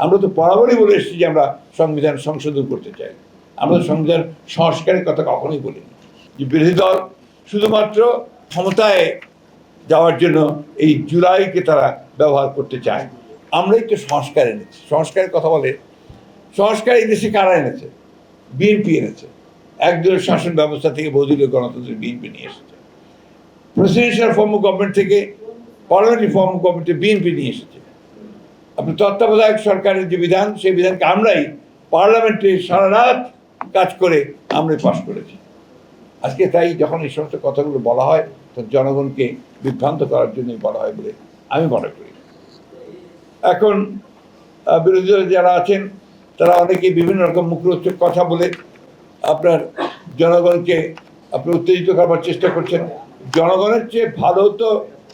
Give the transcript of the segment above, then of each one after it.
আমরা তো বরাবরই বলে এসেছি যে আমরা সংবিধান সংশোধন করতে চাই। আমরা সংবিধান সংস্কারের কথা কখনোই বলিনি। যে বিরোধী দল শুধুমাত্র ক্ষমতায় যাওয়ার জন্য এই জুলাইকে তারা ব্যবহার করতে চায়। আমরাই তো সংস্কার এনেছি। সংস্কারের কথা বলে, সংস্কার এই দেশে কারা এনেছে? বিএনপি এনেছে। একদলীয় শাসন ব্যবস্থা থেকে বহুদলীয় গণতন্ত্রের বিএনপি নিয়ে এসেছে। প্রেসিডেন্সিয়াল ফর্ম অফ গভর্নমেন্ট থেকে পার্লামেন্টারি ফর্ম অফ গভর্নমেন্টে বিএনপি নিয়ে এসেছে। আপনি তত্ত্বাবধায়ক সরকারের যে বিধান, সেই বিধানকে আমরাই পার্লামেন্টে সারা রাত কাজ করে আমরাই পাশ করেছি। আজকে তাই যখন এই সমস্ত কথাগুলো বলা হয়, তখন জনগণকে বিভ্রান্ত করার জন্যই বলা হয় বলে আমি মনে করি। এখন বিরোধী দল যারা আছেন তারা অনেকে বিভিন্ন রকম মুখরোচক কথা বলে আপনার জনগণকে উত্তেজিত করবার চেষ্টা করছেন। জনগণের চেয়ে ভালো তো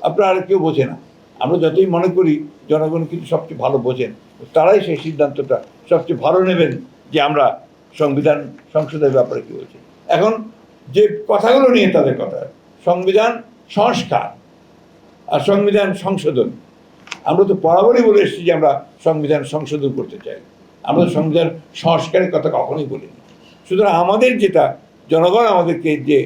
আপনার আর কেউ বোঝে না। আমরা যতই মনে করি জনগণ কিন্তু সবচেয়ে ভালো বোঝেন, তারাই সেই সিদ্ধান্তটা সবচেয়ে ভালো নেবেন যে আমরা সংবিধান সংশোধনের ব্যাপারে কী বলছি। এখন যে কথাগুলো নিয়ে তাদের কথা, সংবিধান সংস্কার আর সংবিধান সংশোধন, আমরা তো বরাবরই বলে এসেছি যে আমরা সংবিধান সংশোধন করতে চাই। আমরা সংবিধান সংস্কারের কথা কখনোই বলিনি। সুতরাং আমাদের যেটা জনগণ আমাদেরকে যে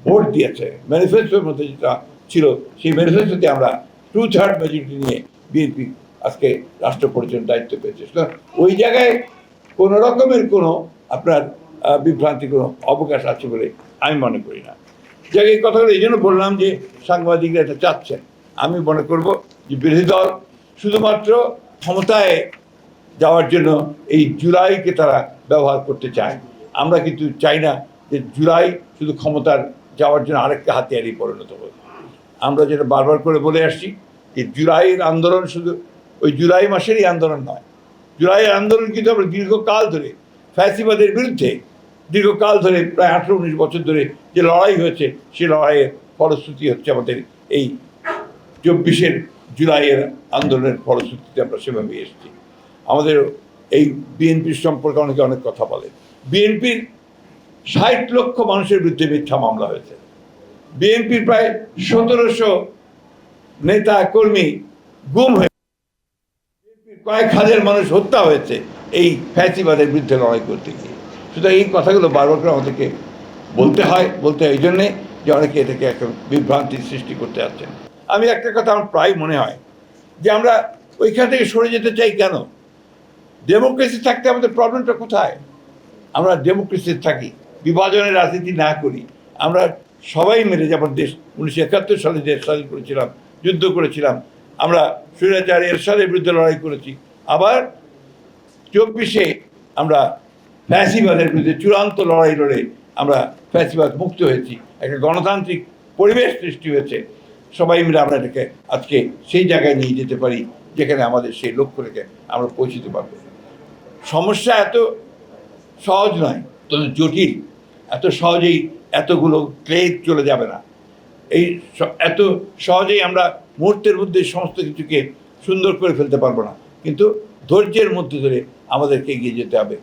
ভোট দিয়েছে, ম্যানিফেস্টোর মধ্যে যেটা ছিল, সেই ম্যানিফেস্টোতে আমরা 2/3 মেজরিটি নিয়ে বিএনপি আজকে রাষ্ট্র পরিচালনার দায়িত্ব পেয়েছে। সুতরাং ওই জায়গায় কোনো রকমের কোনো আপনার বিভ্রান্তি কোনো অবকাশ আছে বলে আমি মনে করি না। যাক, এই কথাগুলো এই জন্য বললাম যে সাংবাদিকরা এটা চাচ্ছেন। আমি মনে করব যে বিরোধী দল শুধুমাত্র ক্ষমতায় যাওয়ার জন্য এই জুলাইকে তারা ব্যবহার করতে চায়। আমরা কিন্তু চাই না যে জুলাই শুধু ক্ষমতার যাওয়ার জন্য আরেকটা হাতিয়ারই পরিণত হবে। আমরা যেটা বারবার করে বলে আসছি যে জুলাইয়ের আন্দোলন শুধু ওই জুলাই মাসেরই আন্দোলন নয়। জুলাইয়ের আন্দোলন কিন্তু আমরা দীর্ঘকাল ধরে ফ্যাসিবাদের বিরুদ্ধে দীর্ঘকাল ধরে প্রায় 18-19 বছর ধরে যে লড়াই হয়েছে, সেই লড়াইয়ের ফলশ্রুতি হচ্ছে আমাদের এই 24 জুলাইয়ের আন্দোলনের ফলশ্রুতিতে আমরা সেভাবে এসেছি। আমাদের এই বিএনপির সম্পর্কে অনেকে অনেক কথা বলে। বিএনপির 60 লক্ষ মানুষের বিরুদ্ধে মিথ্যা মামলা হয়েছে। বিএনপির প্রায় 1700 নেতা কর্মী গুম হয়েছে। বিএনপির কয়েক হাজার মানুষ হত্যা হয়েছে এই ফ্যাসিবাদের বিরুদ্ধে লড়াই করতে গিয়ে। সুতরাং এই কথাগুলো বারবার করে আমাদেরকে বলতে হয় এই জন্যে যে অনেকে এটাকে একটা বিভ্রান্তির সৃষ্টি করতে যাচ্ছেন। আমি একটা কথা আমার প্রায় মনে হয় যে আমরা ওইখান থেকে সরে যেতে চাই কেন? ডেমোক্রেসি থাকতে আমাদের প্রবলেমটা কোথায়? আমরা ডেমোক্রেসি থাকি, বিভাজনের রাজনীতি না করি, আমরা সবাই মিলে, যেমন দেশ 1971 সালে দেশ স্বাধীন করেছিলাম, যুদ্ধ করেছিলাম, আমরা স্বৈরাচার এরশাদের বিরুদ্ধে লড়াই করেছি, আবার 24-এ আমরা ফ্যাসিবাদের বিরুদ্ধে চূড়ান্ত লড়াই লড়ে আমরা ফ্যাসিবাদ মুক্ত হয়েছি, একটা গণতান্ত্রিক পরিবেশ সৃষ্টি হয়েছে। সবাই মিলে আমরা এটাকে আজকে সেই জায়গায় নিয়ে যেতে পারি যেখানে আমাদের সেই লক্ষ্য রেখে আমরা পৌঁছতে পারবো। সমস্যা এত সহজ নয়, তো জটিল। এত সহজেই এতগুলো ক্লেদ চলে যাবে না। এই এত সহজেই আমরা মুহূর্তের মধ্যে সমস্ত কিছুকে সুন্দর করে ফেলতে পারবো না, কিন্তু ধৈর্যের মধ্যে ধরে আমাদেরকে এগিয়ে যেতে হবে।